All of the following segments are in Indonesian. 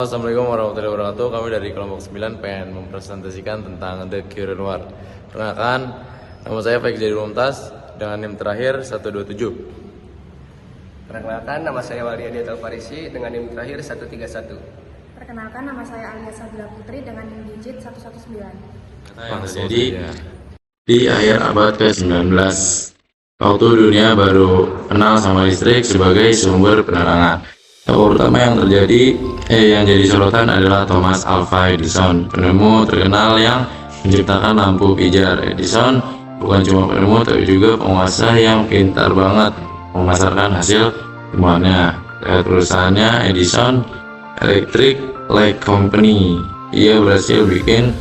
Assalamualaikum warahmatullahi wabarakatuh. Kami dari kelompok 9 pengen mempresentasikan tentang The Current War. Perkenalkan, nama saya Faik Jadi Mumtaz dengan NIM terakhir 127. Perkenalkan, nama saya Wali Adiatul Farisi dengan NIM terakhir 131. Perkenalkan, nama saya Alia Sabila Putri dengan NIM digit 119. Yang terjadi di akhir abad ke-19, waktu dunia baru kenal sama listrik sebagai sumber penerangan. Tokoh pertama yang jadi sorotan adalah Thomas Alva Edison, penemu terkenal yang menciptakan lampu pijar. Edison bukan cuma penemu tapi juga penguasa yang pintar banget memasarkan hasil temuannya. Lewat perusahaannya Edison Electric Light Company, ia berhasil bikin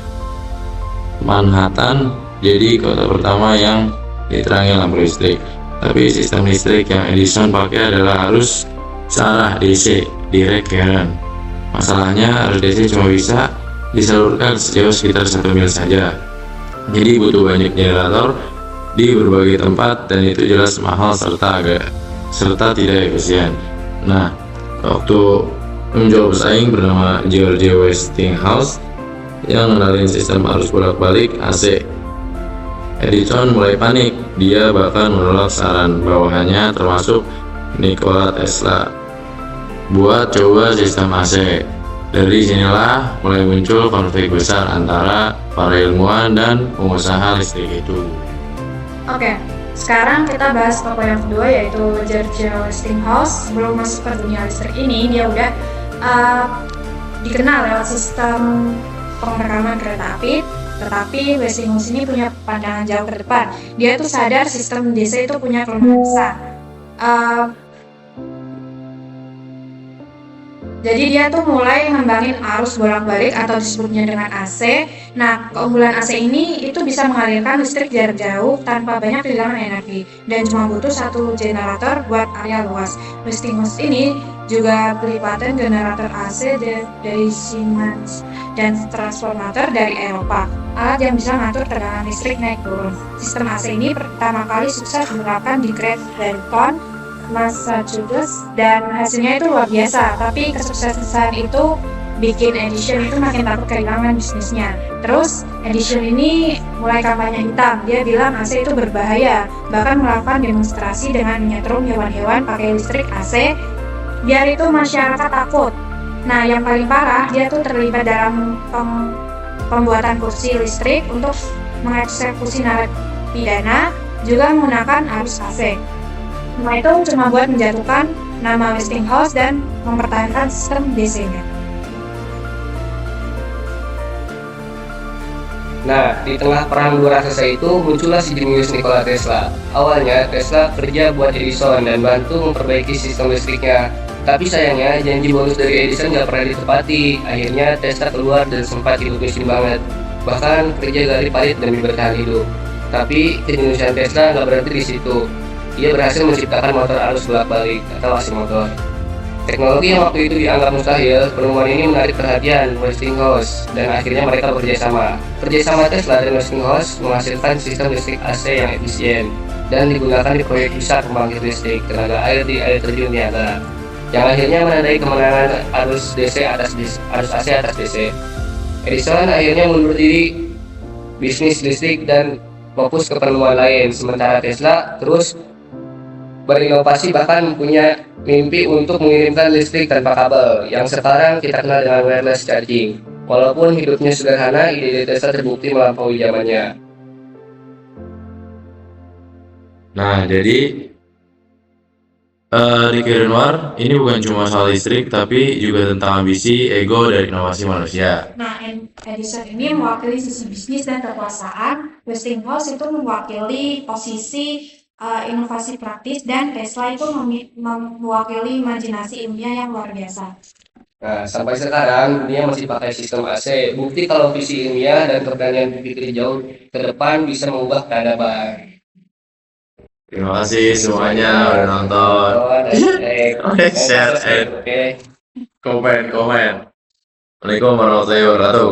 Manhattan jadi kota pertama yang diterangi lampu listrik. Tapi sistem listrik yang Edison pakai adalah arus salah DC, direct current. Masalahnya arus DC cuma bisa disalurkan sejauh sekitar 1 mil saja. Jadi butuh banyak generator di berbagai tempat dan itu jelas mahal serta tidak efisien. Nah, waktu menjual pesaing bernama George Westinghouse yang ngenalin sistem arus bolak-balik AC, Edison mulai panik. Dia bahkan menolak saran bawahannya termasuk Nikola Tesla buat coba sistem AC. Dari sinilah mulai muncul konflik besar antara para ilmuwan dan pengusaha listrik itu. Oke, sekarang kita bahas tokoh yang kedua yaitu George Westinghouse. Sebelum masuk ke dunia listrik ini, dia udah dikenal lewat sistem pengerekaman kereta api. Tetapi Westinghouse ini punya pandangan jauh ke depan. Dia tuh sadar sistem DC itu punya kelemahan besar. Jadi dia tuh mulai ngembangin arus bolak-balik atau disebutnya dengan AC. Nah, keunggulan AC ini itu bisa mengalirkan listrik jarak jauh tanpa banyak kehilangan energi dan cuma butuh satu generator buat area luas. Westinghouse ini juga beli paten generator AC dari Siemens dan transformator dari Eropa, alat yang bisa mengatur tegangan listrik naik turun. Sistem AC ini pertama kali sukses diterapkan di Great Barrington, Massachusetts, dan hasilnya itu luar biasa. Tapi kesuksesan itu bikin Edison itu makin takut kehilangan bisnisnya. Terus Edison ini mulai kampanye hitam. Dia bilang AC itu berbahaya, bahkan melakukan demonstrasi dengan menyetrum hewan-hewan pakai listrik AC biar itu masyarakat takut. Nah, yang paling parah, dia tuh terlibat dalam pembuatan kursi listrik untuk mengeksekusi narapidana juga menggunakan arus AC. Nah, itu cuma buat menjatuhkan nama Westinghouse dan mempertahankan sistem DC-nya. Nah, di tengah perang dua raksasa itu muncullah si jenius Nikola Tesla. Awalnya Tesla kerja buat Edison dan bantu memperbaiki sistem listriknya. Tapi sayangnya janji bonus dari Edison nggak pernah ditepati. Akhirnya Tesla keluar dan sempat hidup miskin banget. Bahkan kerja gali parit demi bertahan hidup. Tapi kejeniusan Tesla nggak berhenti di situ. Ia berhasil menciptakan motor arus bolak-balik atau AC motor. Teknologi yang waktu itu dianggap mustahil, penemuan ini menarik perhatian Westinghouse dan akhirnya mereka bekerjasama. Kerjasama Tesla dan Westinghouse menghasilkan sistem listrik AC yang efisien dan digunakan di proyek besar pembangkit listrik tenaga air di air terjun Niagara, yang akhirnya menandai kemenangan arus AC atas DC. Edison akhirnya mundur diri bisnis listrik dan fokus ke penemuan lain, sementara Tesla terus berinovasi bahkan punya mimpi untuk mengirimkan listrik tanpa kabel yang sekarang kita kenal dengan wireless charging. Walaupun hidupnya sederhana, ide Tesla terbukti melampaui zamannya. Nah, jadi di Current War ini bukan cuma soal listrik tapi juga tentang ambisi, ego, dan inovasi manusia. Nah, Edison ini mewakili sisi bisnis dan kekuasaan. Westinghouse itu mewakili posisi inovasi praktis, dan Tesla itu mewakili imajinasi ilmiah yang luar biasa. Nah, sampai sekarang dunia masih pakai sistem AC. Bukti kalau visi ilmiah dan keberanian berpikir jauh ke depan bisa mengubah peradaban. Terima kasih semuanya udah nonton. Share and comment. Assalamualaikum warahmatullahi wabarakatuh.